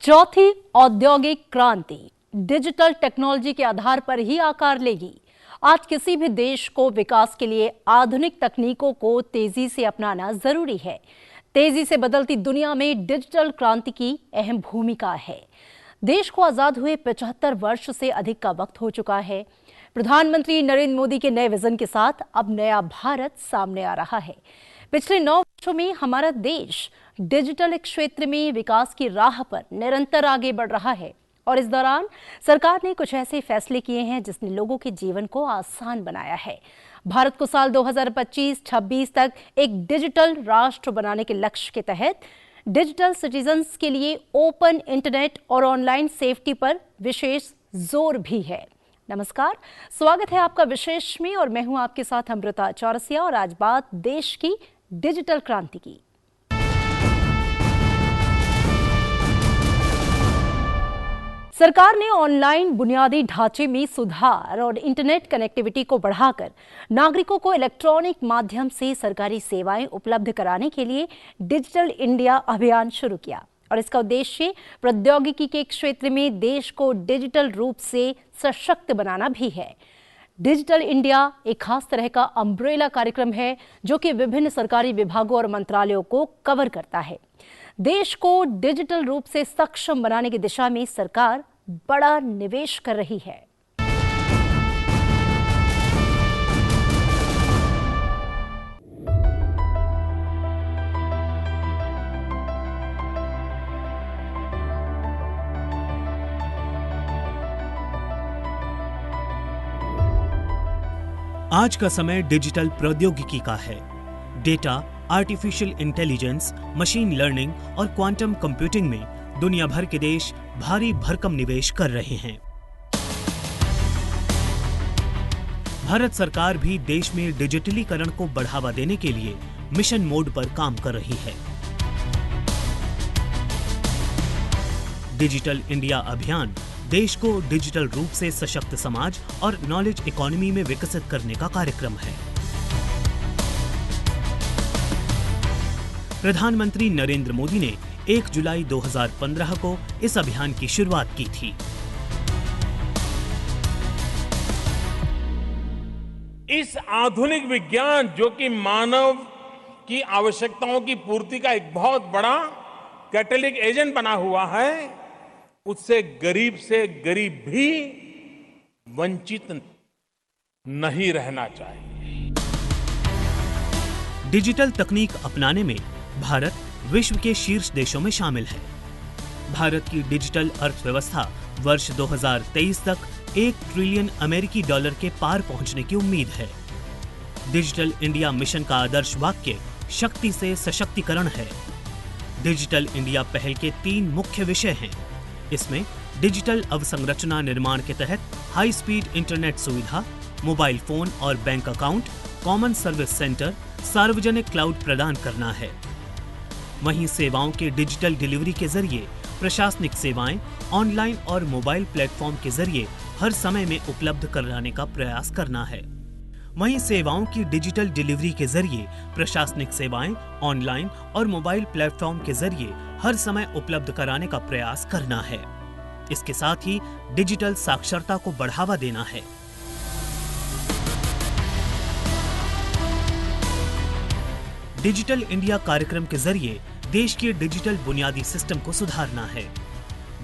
चौथी औद्योगिक क्रांति डिजिटल टेक्नोलॉजी के आधार पर ही आकार लेगी। आज किसी भी देश को विकास के लिए आधुनिक तकनीकों को तेजी से अपनाना जरूरी है। तेजी से बदलती दुनिया में डिजिटल क्रांति की अहम भूमिका है। देश को आजाद हुए 75 वर्ष से अधिक का वक्त हो चुका है। प्रधानमंत्री नरेंद्र मोदी के नए विजन के साथ अब नया भारत सामने आ रहा है। पिछले 9 वर्षों में हमारा देश डिजिटल क्षेत्र में विकास की राह पर निरंतर आगे बढ़ रहा है और इस दौरान सरकार ने कुछ ऐसे फैसले किए हैं जिसने लोगों के जीवन को आसान बनाया है। भारत को साल 2025-26 तक एक डिजिटल राष्ट्र बनाने के लक्ष्य के तहत डिजिटल सिटीजन्स के लिए ओपन इंटरनेट और ऑनलाइन सेफ्टी पर विशेष जोर भी है। नमस्कार, स्वागत है आपका विशेष में और मैं हूं आपके साथ अमृता चौरसिया और आज बात देश की डिजिटल क्रांति की। सरकार ने ऑनलाइन बुनियादी ढांचे में सुधार और इंटरनेट कनेक्टिविटी को बढ़ाकर नागरिकों को इलेक्ट्रॉनिक माध्यम से सरकारी सेवाएं उपलब्ध कराने के लिए डिजिटल इंडिया अभियान शुरू किया और इसका उद्देश्य प्रौद्योगिकी के क्षेत्र में देश को डिजिटल रूप से सशक्त बनाना भी है। डिजिटल इंडिया एक खास तरह का अम्ब्रेला कार्यक्रम है जो कि विभिन्न सरकारी विभागों और मंत्रालयों को कवर करता है। देश को डिजिटल रूप से सक्षम बनाने की दिशा में सरकार बड़ा निवेश कर रही है। आज का समय डिजिटल प्रौद्योगिकी का है। Data, artificial intelligence, machine learning और क्वांटम कंप्यूटिंग में दुनिया भर के देश भारी भरकम निवेश कर रहे हैं। भारत सरकार भी देश में डिजिटलीकरण को बढ़ावा देने के लिए मिशन मोड पर काम कर रही है। डिजिटल इंडिया अभियान देश को डिजिटल रूप से सशक्त समाज और नॉलेज इकोनॉमी में विकसित करने का कार्यक्रम है। प्रधानमंत्री नरेंद्र मोदी ने 1 जुलाई 2015 को इस अभियान की शुरुआत की थी। इस आधुनिक विज्ञान जो कि मानव की आवश्यकताओं की पूर्ति का एक बहुत बड़ा कैटलिटिक एजेंट बना हुआ है, उससे गरीब भी वंचित नहीं रहना चाहिए। डिजिटल तकनीक अपनाने में भारत विश्व के शीर्ष देशों में शामिल है। भारत की डिजिटल अर्थव्यवस्था वर्ष 2023 तक 1 ट्रिलियन अमेरिकी डॉलर के पार पहुंचने की उम्मीद है। डिजिटल इंडिया मिशन का आदर्श वाक्य शक्ति से सशक्तिकरण है। डिजिटल इंडिया पहल के 3 मुख्य विषय हैं। इसमें डिजिटल अवसंरचना निर्माण के तहत हाई स्पीड इंटरनेट सुविधा, मोबाइल फोन और bank account, common service centre, सार्वजनिक क्लाउड प्रदान करना है। वहीं सेवाओं के डिजिटल डिलीवरी के जरिए प्रशासनिक सेवाएं ऑनलाइन और मोबाइल प्लेटफॉर्म के जरिए हर समय में उपलब्ध कराने का प्रयास करना है। वहीं सेवाओं की डिजिटल डिलीवरी के जरिए प्रशासनिक सेवाएं ऑनलाइन और मोबाइल प्लेटफॉर्म के जरिए हर समय उपलब्ध कराने का प्रयास करना है। इसके साथ ही डिजिटल साक्षरता को बढ़ावा देना है। डिजिटल इंडिया कार्यक्रम के जरिए देश के डिजिटल बुनियादी सिस्टम को सुधारना है।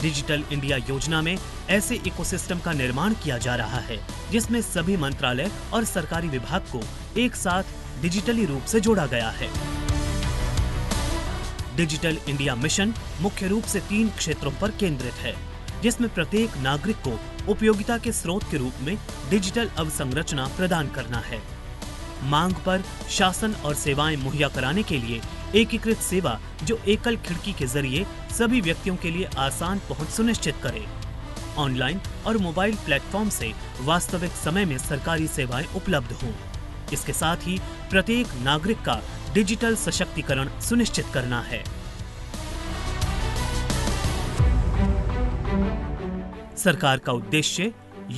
डिजिटल इंडिया योजना में ऐसे इकोसिस्टम का निर्माण किया जा रहा है जिसमें सभी मंत्रालय और सरकारी विभाग को एक साथ डिजिटली रूप से जोड़ा गया है। डिजिटल इंडिया मिशन मुख्य रूप से 3 क्षेत्रों पर केंद्रित है, जिसमें प्रत्येक नागरिक को उपयोगिता के स्रोत के रूप में डिजिटल अवसंरचना प्रदान करना है। मांग पर शासन और सेवाएं मुहैया कराने के लिए एकीकृत सेवा जो एकल खिड़की के जरिए सभी व्यक्तियों के लिए आसान पहुंच सुनिश्चित करे। ऑनलाइन और मोबाइल प्लेटफॉर्म से वास्तविक समय में सरकारी सेवाएं उपलब्ध हों। इसके साथ ही प्रत्येक नागरिक का डिजिटल सशक्तिकरण सुनिश्चित करना है। सरकार का उद्देश्य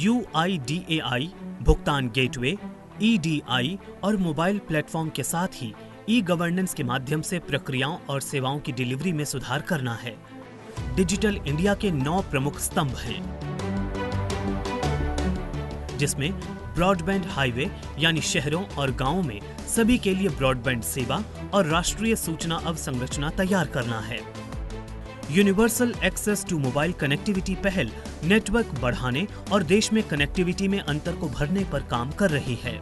UIDAI, भुगतान गेटवे, EDI और मोबाइल प्लेटफॉर्म के साथ ही ई गवर्नेंस के माध्यम से प्रक्रियाओं और सेवाओं की डिलीवरी में सुधार करना है। डिजिटल इंडिया के 9 प्रमुख स्तंभ हैं, जिसमें ब्रॉडबैंड हाईवे यानी शहरों और गांवों में सभी के लिए ब्रॉडबैंड सेवा और राष्ट्रीय सूचना अवसंरचना तैयार करना है। Universal access to mobile connectivity पहल नेटवर्क बढ़ाने और देश में कनेक्टिविटी में अंतर को भरने पर काम कर रही है।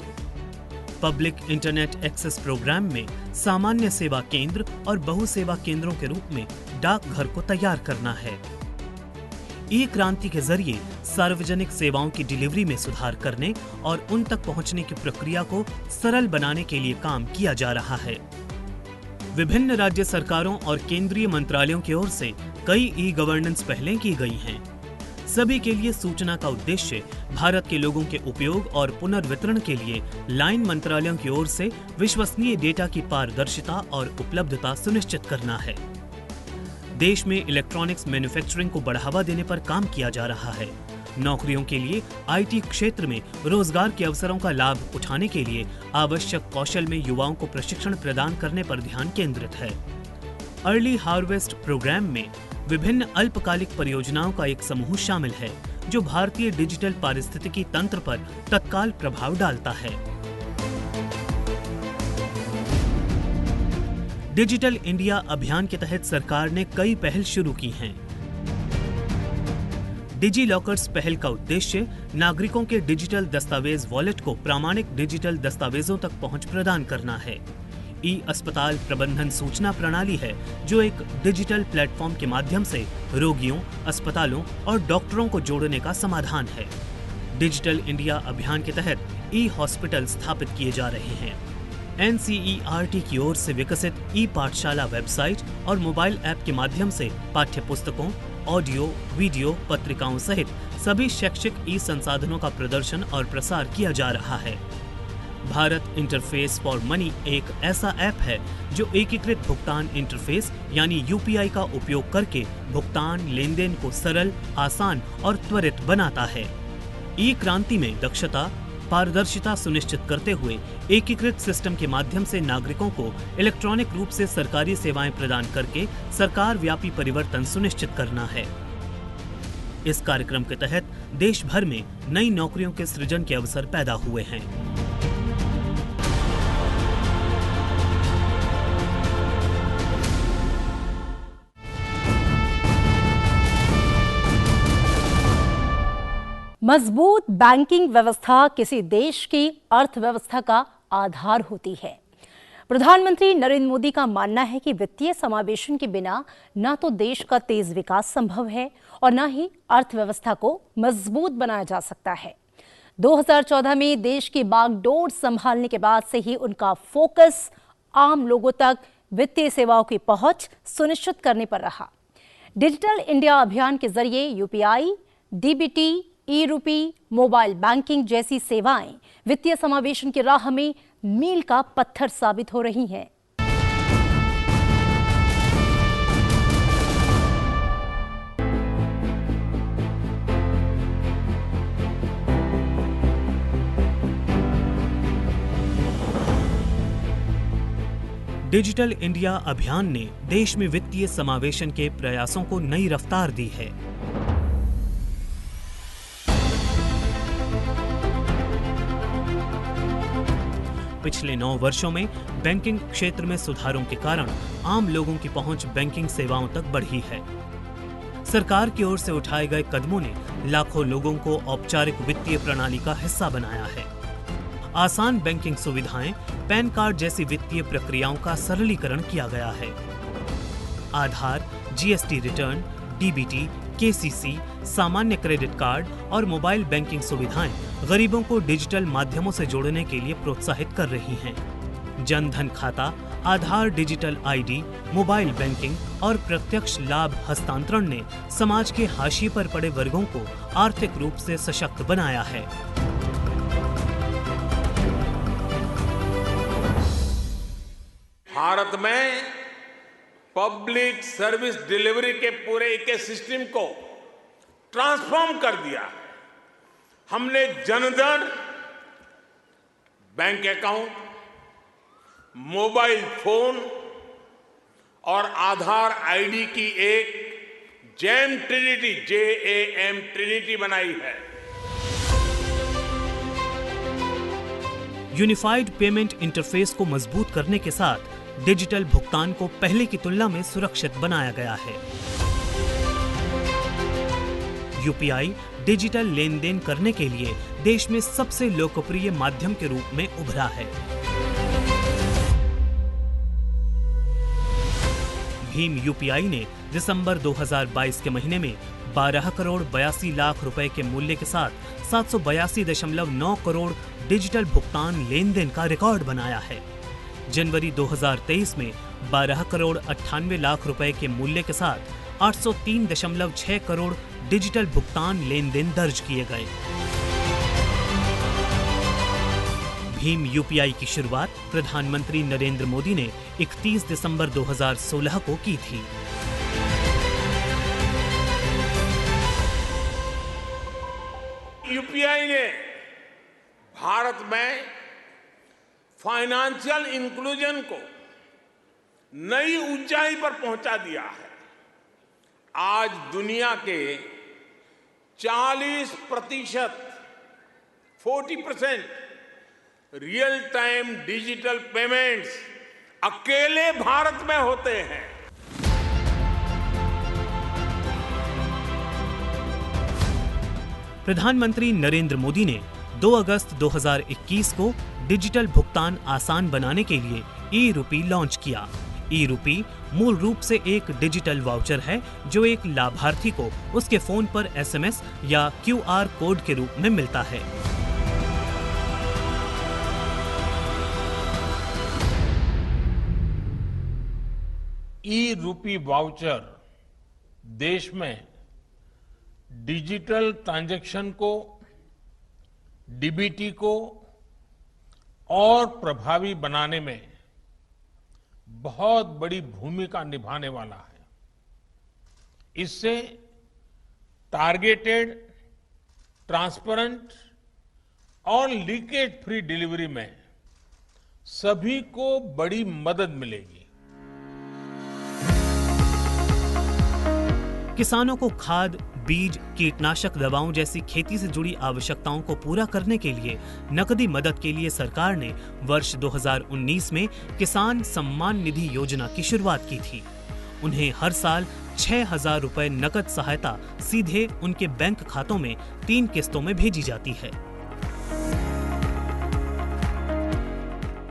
पब्लिक इंटरनेट एक्सेस प्रोग्राम में सामान्य सेवा केंद्र और बहु सेवा केंद्रों के रूप में डाकघर को तैयार करना है। ई क्रांति के जरिए सार्वजनिक सेवाओं की डिलीवरी में सुधार करने और उन तक पहुंचने की प्रक्रिया को सरल बनाने के लिए काम किया जा रहा है। विभिन्न राज्य सरकारों और केंद्रीय मंत्रालयों की ओर से कई ई गवर्नेंस पहलें की गई हैं। सभी के लिए सूचना का उद्देश्य भारत के लोगों के उपयोग और पुनर्वितरण के लिए लाइन मंत्रालयों की ओर से विश्वसनीय डेटा की पारदर्शिता और उपलब्धता सुनिश्चित करना है। देश में इलेक्ट्रॉनिक्स मैन्युफैक्चरिंग को बढ़ावा देने पर काम किया जा रहा है। नौकरियों के लिए आईटी क्षेत्र में रोजगार के अवसरों का लाभ उठाने के लिए आवश्यक कौशल में युवाओं को प्रशिक्षण प्रदान करने पर ध्यान केंद्रित है। अर्ली हार्वेस्ट प्रोग्राम में विभिन्न अल्पकालिक परियोजनाओं का एक समूह शामिल है, जो भारतीय डिजिटल पारिस्थितिकी तंत्र पर तत्काल प्रभाव डालता है। डिजिटल इंडिया अभियान के तहत सरकार ने कई पहल शुरू की हैं। डिजी लॉकर्स पहल का उद्देश्य नागरिकों के डिजिटल दस्तावेज वॉलेट को प्रामाणिक डिजिटल दस्तावेजों तक पहुंच प्रदान करना है। ई अस्पताल प्रबंधन सूचना प्रणाली है, जो एक डिजिटल प्लेटफॉर्म के माध्यम से रोगियों, अस्पतालों और डॉक्टरों को जोड़ने का समाधान है। डिजिटल इंडिया अभियान के तहत ई हॉस्पिटल स्थापित किए जा रहे हैं। NCERT की ओर से विकसित ई पाठशाला वेबसाइट और मोबाइल ऐप के माध्यम से पाठ्य पुस्तकों, ऑडियो, वीडियो, पत्रिकाओं सहित सभी शैक्षिक ई संसाधनों का प्रदर्शन और प्रसार किया जा रहा है। भारत इंटरफेस फॉर मनी एक ऐसा ऐप है जो एकीकृत भुगतान इंटरफेस यानी UPI का उपयोग करके भुगतान लेनदेन को सरल, आसान और त्वरित बनाता है। ई क्रांति में दक्षता, पारदर्शिता सुनिश्चित करते हुए एकीकृत सिस्टम के माध्यम से नागरिकों को इलेक्ट्रॉनिक रूप से सरकारी सेवाएं प्रदान करके सरकार व्यापी परिवर्तन सुनिश्चित करना है। इस कार्यक्रम के तहत देश भर में नई नौकरियों के सृजन के अवसर पैदा हुए हैं। मजबूत बैंकिंग व्यवस्था किसी देश की अर्थव्यवस्था का आधार होती है। प्रधानमंत्री नरेंद्र मोदी का मानना है कि वित्तीय समावेशन के बिना न तो देश का तेज विकास संभव है और न ही अर्थव्यवस्था को मजबूत बनाया जा सकता है। 2014 में देश की बागडोर संभालने के बाद से ही उनका फोकस आम लोगों तक वित्तीय सेवाओं की पहुंच सुनिश्चित करने पर रहा। डिजिटल इंडिया अभियान के जरिए UPI, DBT, e-rupee, mobile banking जैसी सेवाएं वित्तीय समावेशन की राह में मील का पत्थर साबित हो रही हैं। डिजिटल इंडिया अभियान ने देश में वित्तीय समावेशन के प्रयासों को नई रफ्तार दी है। पिछले 9 वर्षों में बैंकिंग क्षेत्र में सुधारों के कारण आम लोगों की पहुंच बैंकिंग सेवाओं तक बढ़ी है। सरकार की ओर से उठाए गए कदमों ने लाखों लोगों को औपचारिक वित्तीय प्रणाली का हिस्सा बनाया है। आसान बैंकिंग सुविधाएं, पैन कार्ड जैसी वित्तीय प्रक्रियाओं का सरलीकरण किया गया है। आधार, GST रिटर्न, DBT, KCC, सामान्य क्रेडिट कार्ड और मोबाइल बैंकिंग सुविधाएं गरीबों को डिजिटल माध्यमों से जोड़ने के लिए प्रोत्साहित कर रही हैं। जन धन खाता, आधार डिजिटल ID, मोबाइल बैंकिंग और प्रत्यक्ष लाभ हस्तांतरण ने समाज के हाशिए पर पड़े वर्गों को आर्थिक रूप से सशक्त बनाया है। भारत में पब्लिक सर्विस डिलीवरी के पूरे इकोसिस्टम को ट्रांसफॉर्म कर दिया है। हमने Jan Dhan, bank account, mobile phone और आधार ID की एक जैम ट्रिनिटी, JAM ट्रिनिटी बनाई है। यूनिफाइड पेमेंट इंटरफेस को मजबूत करने के साथ डिजिटल भुगतान को पहले की तुलना में सुरक्षित बनाया गया है। यूपीआई डिजिटल लेन देन करने के लिए देश में सबसे लोकप्रिय माध्यम के रूप में उभरा है। भीम यूपीआई ने दिसंबर 2022 के महीने में 12 करोड़ 82 लाख रुपए के मूल्य के साथ 782.9 करोड़ डिजिटल भुगतान लेन देन का रिकॉर्ड बनाया है। जनवरी 2023 में 12 करोड़ 98 लाख रुपए के मूल्य के साथ 803.6 करोड़ डिजिटल भुगतान लेन देन दर्ज किए गए। भीम यूपीआई की शुरुआत प्रधानमंत्री नरेंद्र मोदी ने 31 दिसंबर 2016 को की थी। यूपीआई ने भारत में फाइनेंशियल इंक्लूजन को नई ऊंचाई पर पहुंचा दिया है। आज दुनिया के 40% रियल टाइम डिजिटल पेमेंट्स अकेले भारत में होते हैं। प्रधानमंत्री नरेंद्र मोदी ने 2 अगस्त 2021 को डिजिटल भुगतान आसान बनाने के लिए ई-रूपी लॉन्च किया। ई-रूपी मूल रूप से एक डिजिटल वाउचर है जो एक लाभार्थी को उसके फोन पर SMS या QR कोड के रूप में मिलता है। ई-रूपी वाउचर देश में डिजिटल ट्रांजैक्शन को, डीबीटी को और प्रभावी बनाने में बहुत बड़ी भूमिका निभाने वाला है। इससे टारगेटेड, ट्रांसपेरेंट और लीकेज फ्री डिलीवरी में सभी को बड़ी मदद मिलेगी। किसानों को खाद, बीज, कीटनाशक दवाओं जैसी खेती से जुड़ी आवश्यकताओं को पूरा करने के लिए नकदी मदद के लिए सरकार ने वर्ष 2019 में किसान सम्मान निधि योजना की शुरुआत की थी। उन्हें हर साल 6,000 रुपए नकद सहायता सीधे उनके बैंक खातों में 3 किस्तों में भेजी जाती है।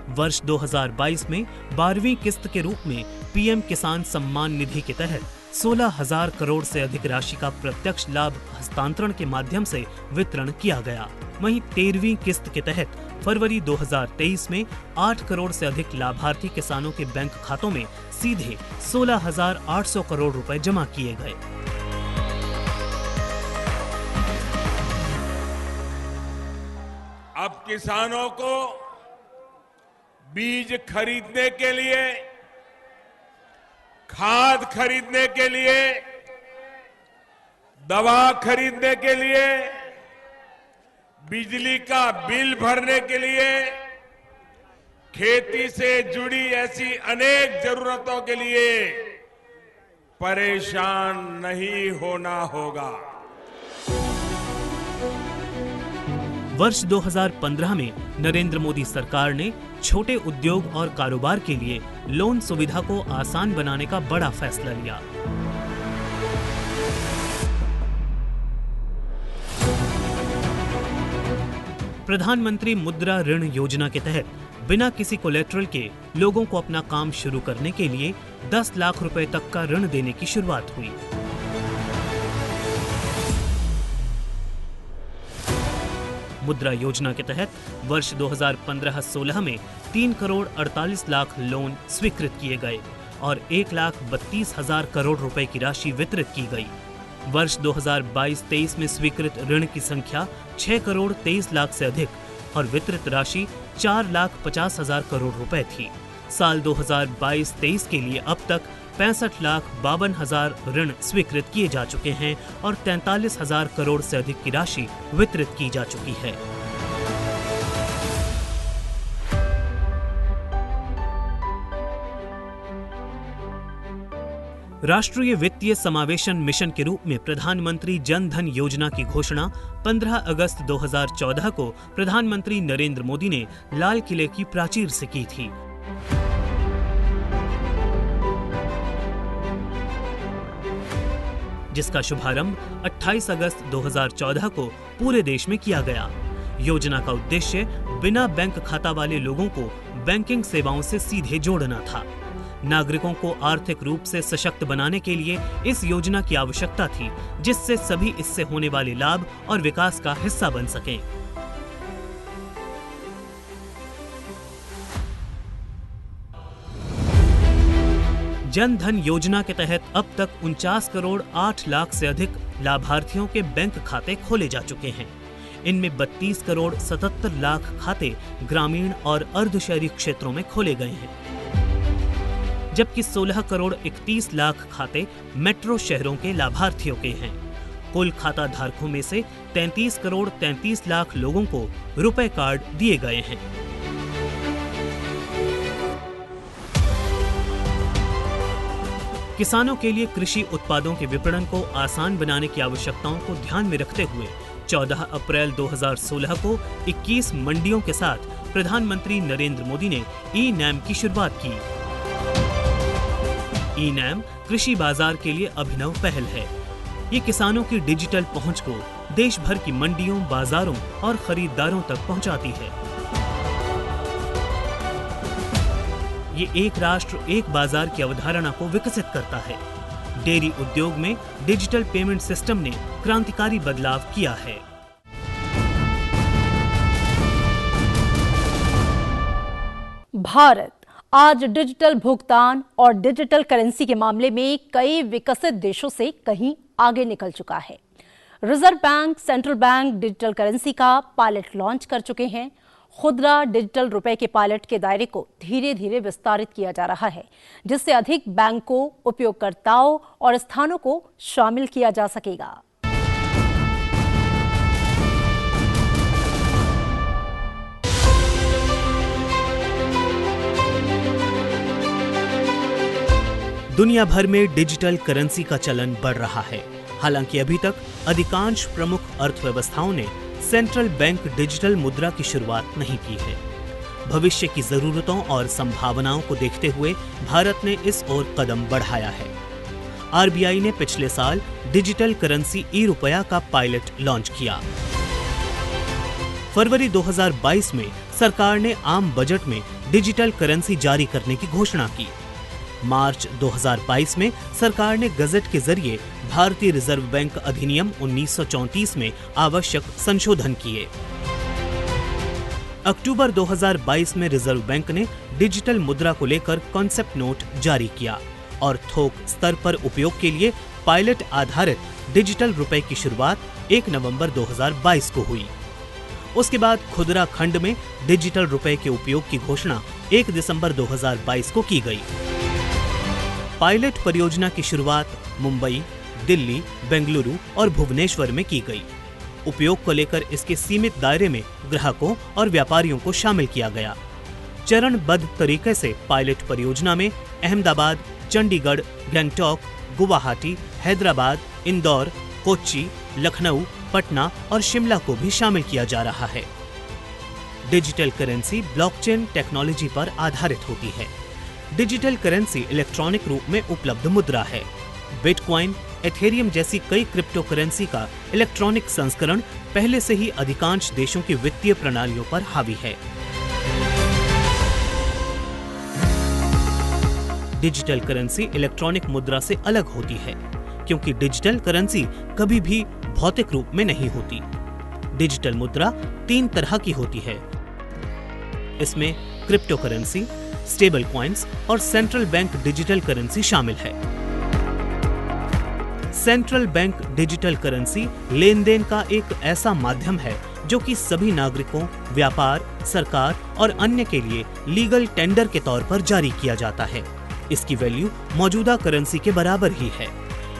वर्ष 2022 में 12वीं किस्त के रूप में पीएम किसान सम्मान निधि के तहत 16,000 करोड़ से अधिक राशि का प्रत्यक्ष लाभ हस्तांतरण के माध्यम से वितरण किया गया। वहीं 13वीं किस्त के तहत फरवरी 2023 में 8 करोड़ से अधिक लाभार्थी किसानों के बैंक खातों में सीधे 16,800 करोड़ रुपए जमा किए गए। अब किसानों को बीज खरीदने के लिए, खाद खरीदने के लिए, दवा खरीदने के लिए, बिजली का बिल भरने के लिए, खेती से जुड़ी ऐसी अनेक जरूरतों के लिए परेशान नहीं होना होगा। वर्ष 2015 में नरेंद्र मोदी सरकार ने छोटे उद्योग और कारोबार के लिए लोन सुविधा को आसान बनाने का बड़ा फैसला लिया। प्रधानमंत्री मुद्रा ऋण योजना के तहत बिना किसी कोलेटरल के लोगों को अपना काम शुरू करने के लिए 10 लाख रुपए तक का ऋण देने की शुरुआत हुई। मुद्रा योजना के तहत वर्ष 2015-16 में 3 करोड़ 48 लाख लोन स्वीकृत किए गए और 1,32,000 करोड़ रुपए की राशि वितरित की गई। वर्ष 2022-23 में स्वीकृत ऋण की संख्या 6 करोड़ 23 लाख से अधिक और वितरित राशि 4,50,000 करोड़ रुपए थी। साल 2022-23 के लिए अब तक 65,52,000 ऋण स्वीकृत किए जा चुके हैं और 43,000 करोड़ से अधिक की राशि वितरित की जा चुकी है। राष्ट्रीय वित्तीय समावेशन मिशन के रूप में प्रधानमंत्री जन धन योजना की घोषणा 15 अगस्त 2014 को प्रधानमंत्री नरेंद्र मोदी ने लाल किले की प्राचीर से की थी। जिसका शुभारंभ 28 अगस्त 2014 को पूरे देश में किया गया। योजना का उद्देश्य बिना बैंक खाता वाले लोगों को बैंकिंग सेवाओं से सीधे जोड़ना था। नागरिकों को आर्थिक रूप से सशक्त बनाने के लिए इस योजना की आवश्यकता थी, जिससे सभी इससे होने वाले लाभ और विकास का हिस्सा बन सकें। जन धन योजना के तहत अब तक 49 करोड़ 8 लाख से अधिक लाभार्थियों के बैंक खाते खोले जा चुके हैं। इनमें 32 करोड़ 77 लाख खाते ग्रामीण और अर्धशहरी क्षेत्रों में खोले गए हैं, जबकि 16 करोड़ 31 लाख खाते मेट्रो शहरों के लाभार्थियों के हैं। कुल खाता धारकों में से 33 करोड़ 33 लाख लोगों को रुपए कार्ड दिए गए हैं। किसानों के लिए कृषि उत्पादों के विपणन को आसान बनाने की आवश्यकताओं को ध्यान में रखते हुए 14 अप्रैल 2016 को 21 मंडियों के साथ प्रधानमंत्री नरेंद्र मोदी ने ई-नैम की शुरुआत की। ई-नैम कृषि बाजार के लिए अभिनव पहल है। ये किसानों की डिजिटल पहुंच को देश भर की मंडियों, बाजारों और खरीदारों तक पहुंचाती है। ये एक राष्ट्र एक बाजार की अवधारणा को विकसित करता है। डेयरी उद्योग में डिजिटल पेमेंट सिस्टम ने क्रांतिकारी बदलाव किया है। भारत आज डिजिटल भुगतान और डिजिटल करेंसी के मामले में कई विकसित देशों से कहीं आगे निकल चुका है। Reserve bank, central bank digital currency का पायलट लॉन्च कर चुके हैं। खुदरा डिजिटल रुपए के पायलट के दायरे को धीरे धीरे विस्तारित किया जा रहा है, जिससे अधिक बैंकों, उपयोगकर्ताओं और स्थानों को शामिल किया जा सकेगा। दुनिया भर में डिजिटल करेंसी का चलन बढ़ रहा है। हालांकि अभी तक अधिकांश प्रमुख अर्थव्यवस्थाओं ने सेंट्रल बैंक डिजिटल मुद्रा की शुरुआत नहीं की है। भविष्य की जरूरतों और संभावनाओं को देखते हुए भारत ने इस ओर कदम बढ़ाया है। आरबीआई ने पिछले साल डिजिटल करेंसी ई-रुपया का पायलट लॉन्च किया। फरवरी 2022 में सरकार ने आम बजट में डिजिटल करेंसी जारी करने की घोषणा की। मार्च 2022 में सरकार ने गजट के जरिए भारतीय रिजर्व बैंक अधिनियम 1934 में आवश्यक संशोधन किए। अक्टूबर 2022 में रिजर्व बैंक ने डिजिटल मुद्रा को लेकर कॉन्सेप्ट नोट जारी किया और थोक स्तर पर उपयोग के लिए पायलट आधारित डिजिटल रुपए की शुरुआत 1 नवंबर 2022 को हुई। उसके बाद खुदरा खंड में डिजिटल रुपए के उपयोग की घोषणा 1 दिसंबर 2022 को की गई। पायलट परियोजना की शुरुआत मुंबई, दिल्ली, बेंगलुरु और भुवनेश्वर में की गई। उपयोग को लेकर इसके सीमित दायरे में ग्राहकों और व्यापारियों को शामिल किया गया। चरणबद्ध तरीके से पायलट परियोजना में अहमदाबाद, चंडीगढ़, गंगटोक, गुवाहाटी, हैदराबाद, इंदौर, कोच्चि, लखनऊ, पटना और शिमला को भी शामिल किया जा रहा है। डिजिटल करेंसी ब्लॉकचेन टेक्नोलॉजी पर आधारित होती है। डिजिटल करेंसी इलेक्ट्रॉनिक रूप में उपलब्ध मुद्रा है। बिटकॉइन, एथेरियम जैसी कई क्रिप्टो करेंसी का इलेक्ट्रॉनिक संस्करण पहले से ही अधिकांश देशों की वित्तीय प्रणालियों पर हावी है। डिजिटल करेंसी इलेक्ट्रॉनिक मुद्रा से अलग होती है, क्योंकि डिजिटल करेंसी कभी भी भौतिक रूप में नहीं होती। डिजिटल मुद्रा 3 तरह की होती है। इसमें क्रिप्टो करेंसी, स्टेबल कॉइन्स और सेंट्रल बैंक डिजिटल करेंसी शामिल है। सेंट्रल बैंक डिजिटल करेंसी लेन देन का एक ऐसा माध्यम है जो कि सभी नागरिकों, व्यापार, सरकार और अन्य के लिए लीगल टेंडर के तौर पर जारी किया जाता है। इसकी वैल्यू मौजूदा करेंसी के बराबर ही है।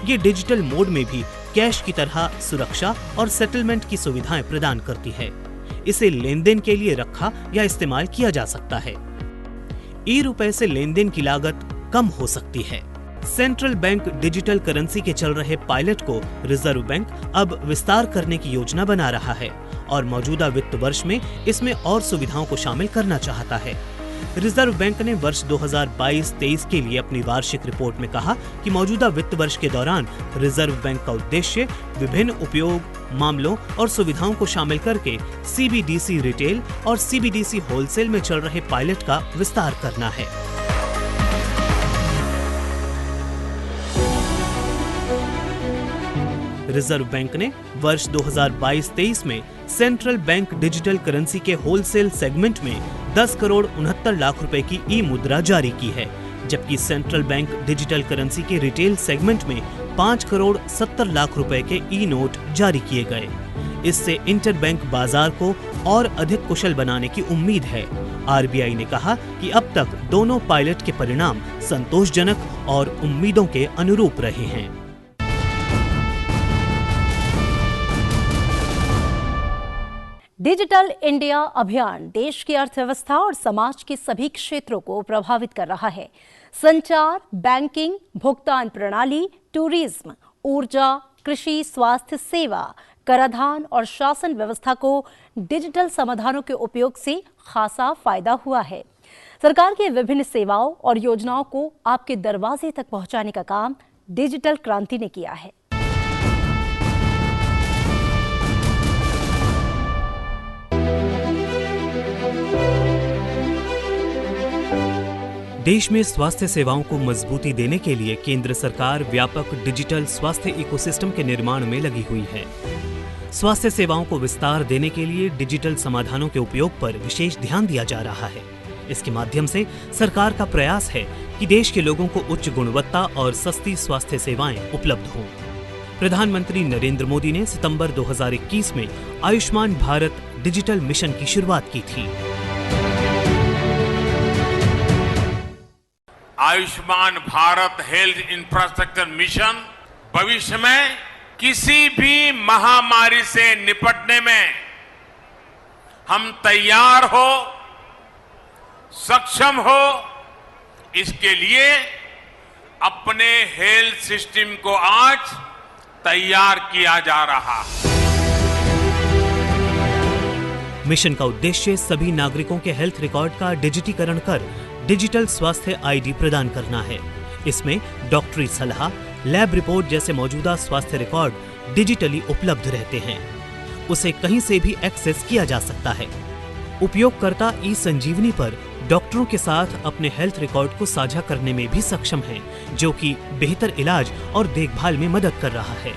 ये डिजिटल मोड में भी कैश की तरह सुरक्षा और सेटलमेंट की सुविधाएं प्रदान करती है। इसे लेन देन के लिए रखा या इस्तेमाल किया जा सकता है। ई-रुपए से लेन देन की लागत कम हो सकती है। सेंट्रल बैंक डिजिटल करेंसी के चल रहे पायलट को रिजर्व बैंक अब विस्तार करने की योजना बना रहा है और मौजूदा वित्त वर्ष में इसमें और सुविधाओं को शामिल करना चाहता है। रिजर्व बैंक ने वर्ष 2022-23 के लिए अपनी वार्षिक रिपोर्ट में कहा कि मौजूदा वित्त वर्ष के दौरान रिजर्व बैंक का उद्देश्य विभिन्न उपयोग, मामलों और सुविधाओं को शामिल करके सीबीडीसी रिटेल और सीबीडीसी होलसेल में चल रहे पायलट का विस्तार करना है। रिजर्व बैंक ने वर्ष 2022-23 में सेंट्रल बैंक डिजिटल करेंसी के होलसेल सेगमेंट में 10 करोड़ 69 लाख रुपए की ई मुद्रा जारी की है, जबकि सेंट्रल बैंक डिजिटल करेंसी के रिटेल सेगमेंट में 5 करोड़ 70 लाख रुपए के ई नोट जारी किए गए। इससे इंटरबैंक बाजार को और अधिक कुशल बनाने की उम्मीद है। आरबीआई ने कहा कि अब तक दोनों पायलट के परिणाम संतोषजनक और उम्मीदों के अनुरूप रहे हैं। डिजिटल इंडिया अभियान देश की अर्थव्यवस्था और समाज के सभी क्षेत्रों को प्रभावित कर रहा है। संचार, बैंकिंग, भुगतान प्रणाली, टूरिज्म, ऊर्जा, कृषि, स्वास्थ्य सेवा, कराधान और शासन व्यवस्था को डिजिटल समाधानों के उपयोग से खासा फायदा हुआ है। सरकार की विभिन्न सेवाओं और योजनाओं को आपके दरवाजे तक पहुंचाने का काम डिजिटल क्रांति ने किया है। देश में स्वास्थ्य सेवाओं को मजबूती देने के लिए केंद्र सरकार व्यापक डिजिटल स्वास्थ्य इकोसिस्टम के निर्माण में लगी हुई है। स्वास्थ्य सेवाओं को विस्तार देने के लिए डिजिटल समाधानों के उपयोग पर विशेष ध्यान दिया जा रहा है। इसके माध्यम से सरकार का प्रयास है कि देश के लोगों को उच्च गुणवत्ता और सस्ती स्वास्थ्य सेवाएं उपलब्ध हों। प्रधानमंत्री नरेंद्र मोदी ने सितंबर 2021 में आयुष्मान भारत डिजिटल मिशन की शुरुआत की थी। Ayushman Bharat health infrastructure mission भविष्य में किसी भी महामारी से निपटने में हम तैयार हो, सक्षम हो, इसके लिए अपने हेल्थ सिस्टम को आज तैयार किया जा रहा है। मिशन का उद्देश्य सभी नागरिकों के हेल्थ रिकॉर्ड का डिजिटीकरण कर डिजिटल स्वास्थ्य आईडी प्रदान करना है। इसमें डॉक्टरी सलाह, लैब रिपोर्ट जैसे मौजूदा स्वास्थ्य रिकॉर्ड डिजिटली उपलब्ध रहते हैं। उसे कहीं से भी एक्सेस किया जा सकता है। उपयोगकर्ता ई संजीवनी पर डॉक्टरों के साथ अपने हेल्थ रिकॉर्ड को साझा करने में भी सक्षम है, जो कि बेहतर इलाज और देखभाल में मदद कर रहा है।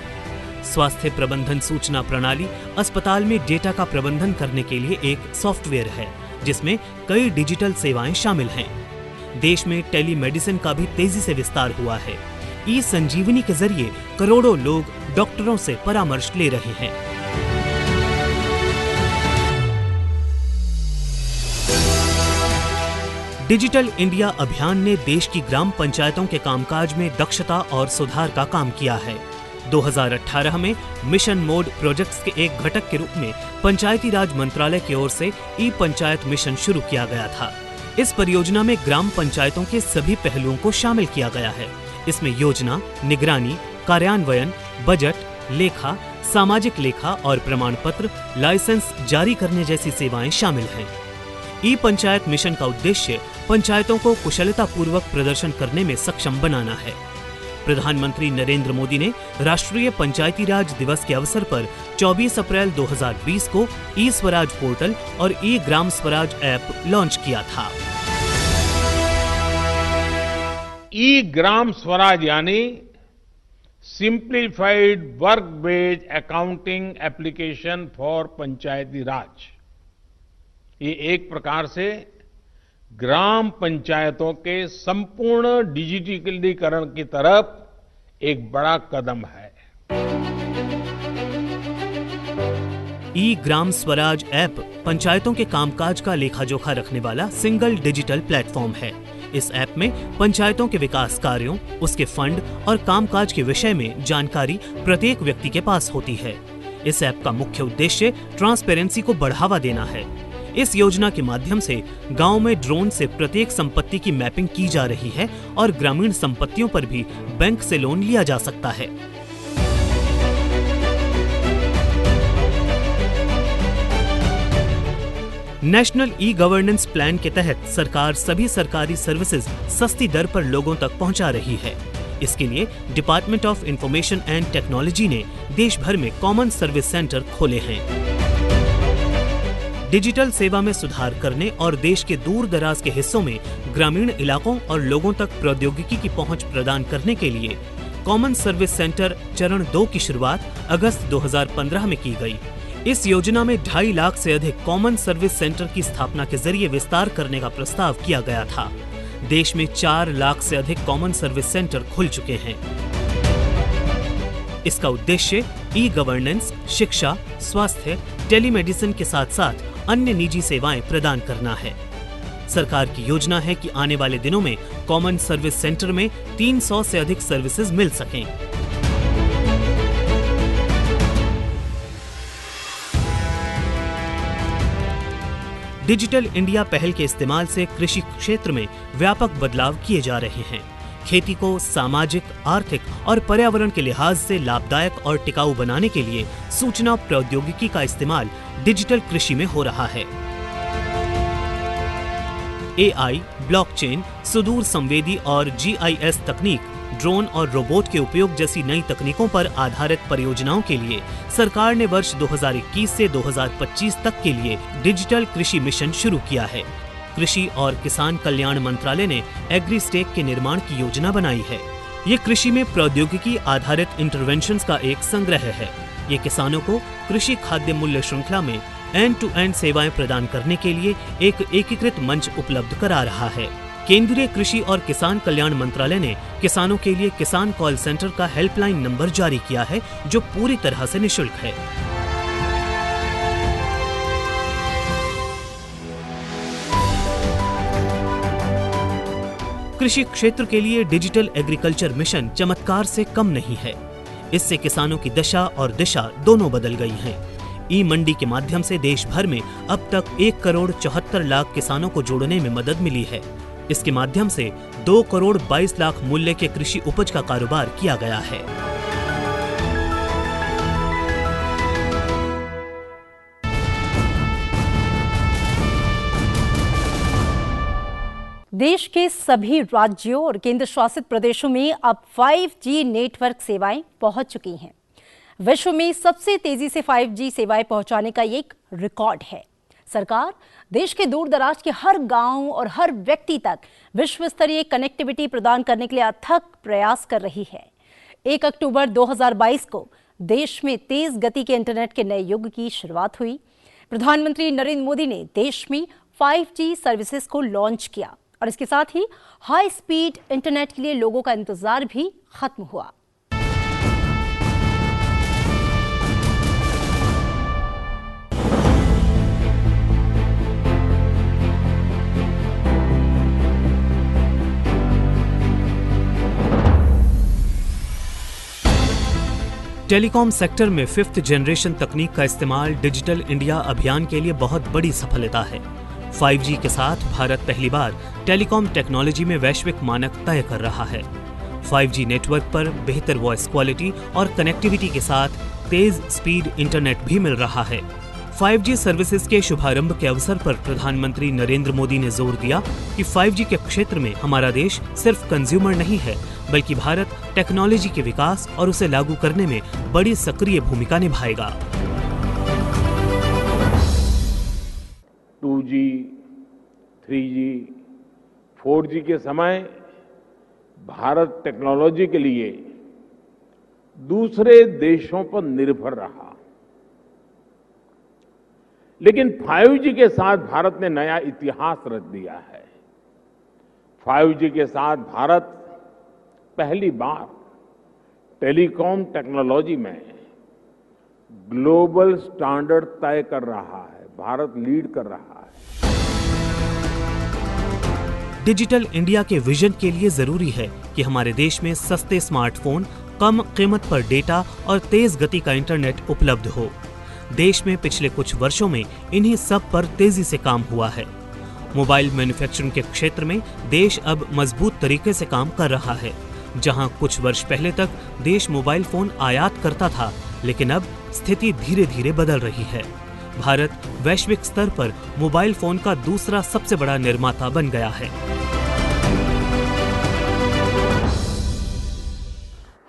स्वास्थ्य प्रबंधन सूचना प्रणाली अस्पताल में डेटा का प्रबंधन करने के लिए एक सॉफ्टवेयर है, जिसमें कई डिजिटल सेवाएं शामिल हैं। देश में टेलीमेडिसिन का भी तेजी से विस्तार हुआ है। ई संजीवनी के जरिए करोड़ों लोग डॉक्टरों से परामर्श ले रहे हैं। डिजिटल इंडिया अभियान ने देश की ग्राम पंचायतों के कामकाज में दक्षता और सुधार का काम किया है। 2018 में मिशन मोड प्रोजेक्ट्स के एक घटक के रूप में पंचायती राज मंत्रालय की ओर से ई पंचायत मिशन शुरू किया गया था। इस परियोजना में ग्राम पंचायतों के सभी पहलुओं को शामिल किया गया है। इसमें योजना, निगरानी, कार्यान्वयन, बजट, लेखा, सामाजिक लेखा और प्रमाण पत्र, लाइसेंस जारी करने जैसी सेवाएं शामिल हैं। ई पंचायत मिशन का उद्देश्य पंचायतों को कुशलतापूर्वक प्रदर्शन करने में सक्षम बनाना है। प्रधानमंत्री नरेंद्र मोदी ने राष्ट्रीय पंचायती राज दिवस के अवसर पर 24 अप्रैल 2020 को ई स्वराज पोर्टल और E Gram Swaraj app launch किया था। ई ग्राम स्वराज यानी simplified work based accounting application for Panchayati Raj. ये एक प्रकार से ग्राम पंचायतों के संपूर्ण डिजिटलीकरण की तरफ एक बड़ा कदम है। ई ग्राम स्वराज ऐप पंचायतों के कामकाज का लेखा-जोखा रखने वाला सिंगल डिजिटल प्लेटफॉर्म है। इस ऐप में पंचायतों के विकास कार्यों, उसके फंड और कामकाज के विषय में जानकारी प्रत्येक व्यक्ति के पास होती है। इस ऐप का मुख्य उद्देश्य ट्रांसपेरेंसी को बढ़ावा देना है। इस योजना के माध्यम से गांव में ड्रोन से प्रत्येक संपत्ति की मैपिंग की जा रही है और ग्रामीण संपत्तियों पर भी बैंक से लोन लिया जा सकता है। नेशनल ई गवर्नेंस प्लान के तहत सरकार सभी सरकारी सर्विसेज सस्ती दर पर लोगों तक पहुंचा रही है। इसके लिए department of information and technology ने देश भर में कॉमन सर्विस सेंटर खोले हैं। डिजिटल सेवा में सुधार करने और देश के दूर दराज के हिस्सों में ग्रामीण इलाकों और लोगों तक प्रौद्योगिकी की पहुंच प्रदान करने के लिए कॉमन सर्विस सेंटर चरण 2 की शुरुआत अगस्त 2015 में की गई। इस योजना में 2.5 लाख से अधिक कॉमन सर्विस सेंटर की स्थापना के जरिए विस्तार करने का प्रस्ताव किया गया था। देश में 4 लाख से अधिक कॉमन सर्विस सेंटर खुल चुके हैं। इसका उद्देश्य ई गवर्नेंस, शिक्षा, स्वास्थ्य, टेलीमेडिसिन के साथ साथ अन्य निजी सेवाएं प्रदान करना है। सरकार की योजना है कि आने वाले दिनों में कॉमन सर्विस सेंटर में 300 से अधिक सर्विसेज मिल सकें। डिजिटल इंडिया पहल के इस्तेमाल से कृषि क्षेत्र में व्यापक बदलाव किए जा रहे हैं। खेती को सामाजिक, आर्थिक और पर्यावरण के लिहाज से लाभदायक और टिकाऊ बनाने के लिए सूचना प्रौद्योगिकी का इस्तेमाल डिजिटल कृषि में हो रहा है। AI, ब्लॉकचेन, सुदूर संवेदी और GIS तकनीक, ड्रोन और रोबोट के उपयोग जैसी नई तकनीकों पर आधारित परियोजनाओं के लिए सरकार ने वर्ष 2021 से 2025 तक के लिए डिजिटल कृषि मिशन शुरू किया है। कृषि और किसान कल्याण मंत्रालय ने एग्रीस्टेक के निर्माण की योजना बनाई है। ये कृषि में प्रौद्योगिकी आधारित इंटरवेंशंस का एक संग्रह है। ये किसानों को कृषि खाद्य मूल्य श्रृंखला में एंड टू एंड सेवाएं प्रदान करने के लिए एक एकीकृत मंच उपलब्ध करा रहा है। केंद्रीय कृषि और किसान कल्याण मंत्रालय ने किसानों के लिए किसान कॉल सेंटर का हेल्पलाइन नंबर जारी किया है, जो पूरी तरह से निःशुल्क है। कृषि क्षेत्र के लिए डिजिटल एग्रीकल्चर मिशन चमत्कार से कम नहीं है। इससे किसानों की दशा और दिशा दोनों बदल गई हैं। ई मंडी के माध्यम से देश भर में अब तक 1 करोड़ 74 लाख किसानों को जोड़ने में मदद मिली है। इसके माध्यम से 2 करोड़ 22 लाख मूल्य के कृषि उपज का कारोबार किया गया है। देश के सभी राज्यों और केंद्र शासित प्रदेशों में अब 5G नेटवर्क सेवाएं पहुंच चुकी हैं। विश्व में सबसे तेजी से 5G सेवाएं पहुंचाने का एक रिकॉर्ड है। सरकार देश के दूर दराज के हर गांव और हर व्यक्ति तक विश्व स्तरीय कनेक्टिविटी प्रदान करने के लिए अथक प्रयास कर रही है। 1 अक्टूबर 2022 को देश में तेज गति के इंटरनेट के नए युग की शुरुआत हुई। प्रधानमंत्री नरेंद्र मोदी ने देश में 5G सर्विसेज को लॉन्च किया और इसके साथ ही हाई स्पीड इंटरनेट के लिए लोगों का इंतजार भी खत्म हुआ। टेलीकॉम सेक्टर में 5th जनरेशन तकनीक का इस्तेमाल डिजिटल इंडिया अभियान के लिए बहुत बड़ी सफलता है। 5G के साथ भारत पहली बार टेलीकॉम टेक्नोलॉजी में वैश्विक मानक तय कर रहा है। 5G नेटवर्क पर बेहतर वॉइस क्वालिटी और कनेक्टिविटी के साथ तेज स्पीड इंटरनेट भी मिल रहा है। 5G सर्विसेज के शुभारंभ के अवसर पर प्रधानमंत्री नरेंद्र मोदी ने जोर दिया कि 5G के क्षेत्र में हमारा देश सिर्फ कंज्यूमर नहीं है, बल्कि भारत टेक्नोलॉजी के विकास और उसे लागू करने में बड़ी सक्रिय भूमिका निभाएगा। 2G, 3G, 4G के समय भारत टेक्नोलॉजी के लिए दूसरे देशों पर निर्भर रहा, लेकिन 5G के साथ भारत ने नया इतिहास रच दिया है। 5G के साथ भारत पहली बार टेलीकॉम टेक्नोलॉजी में ग्लोबल स्टैंडर्ड तय कर रहा है। भारत लीड कर रहा है। डिजिटल इंडिया के विजन के लिए जरूरी है कि हमारे देश में सस्ते स्मार्टफोन, कम कीमत पर डेटा और तेज गति का इंटरनेट उपलब्ध हो। देश में पिछले कुछ वर्षों में इन्हीं सब पर तेजी से काम हुआ है। मोबाइल मैन्युफैक्चरिंग के क्षेत्र में देश अब मजबूत तरीके से काम कर रहा है। जहां कुछ वर्ष पहले तक देश मोबाइल फोन आयात करता था, लेकिन अब स्थिति धीरे धीरे बदल रही है। भारत वैश्विक स्तर पर मोबाइल फोन का दूसरा सबसे बड़ा निर्माता बन गया है।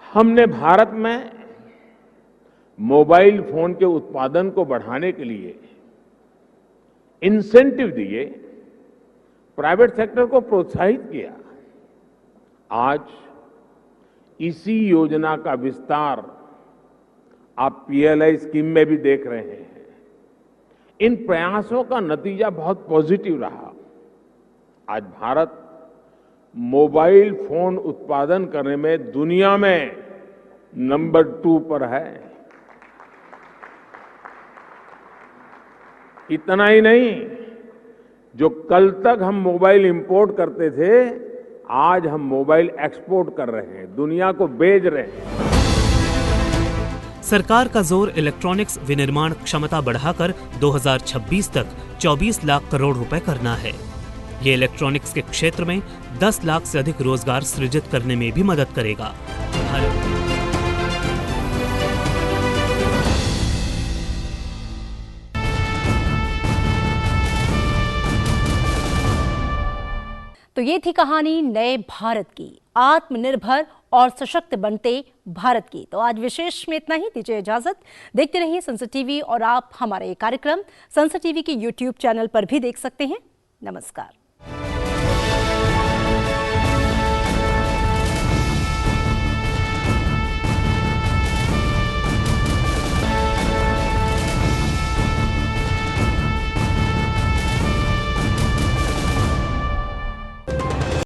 हमने भारत में मोबाइल फोन के उत्पादन को बढ़ाने के लिए इंसेंटिव दिए, प्राइवेट सेक्टर को प्रोत्साहित किया। आज इसी योजना का विस्तार आप पीएलआई स्कीम में भी देख रहे हैं। इन प्रयासों का नतीजा बहुत पॉजिटिव रहा। आज भारत मोबाइल फोन उत्पादन करने में दुनिया में नंबर 2 पर है। इतना ही नहीं, जो कल तक हम मोबाइल इंपोर्ट करते थे, आज हम मोबाइल एक्सपोर्ट कर रहे हैं, दुनिया को भेज रहे हैं। सरकार का जोर इलेक्ट्रॉनिक्स विनिर्माण क्षमता बढ़ाकर 2026 तक 24 लाख करोड़ रुपए करना है। ये इलेक्ट्रॉनिक्स के क्षेत्र में 10 लाख से अधिक रोजगार सृजित करने में भी मदद करेगा। तो ये थी कहानी नए भारत की, आत्मनिर्भर और सशक्त बनते भारत की। तो आज विशेष में इतना ही, दीजिए इजाजत। देखते रहिए संसद टीवी और आप हमारा ये कार्यक्रम संसद टीवी के YouTube चैनल पर भी देख सकते हैं। नमस्कार।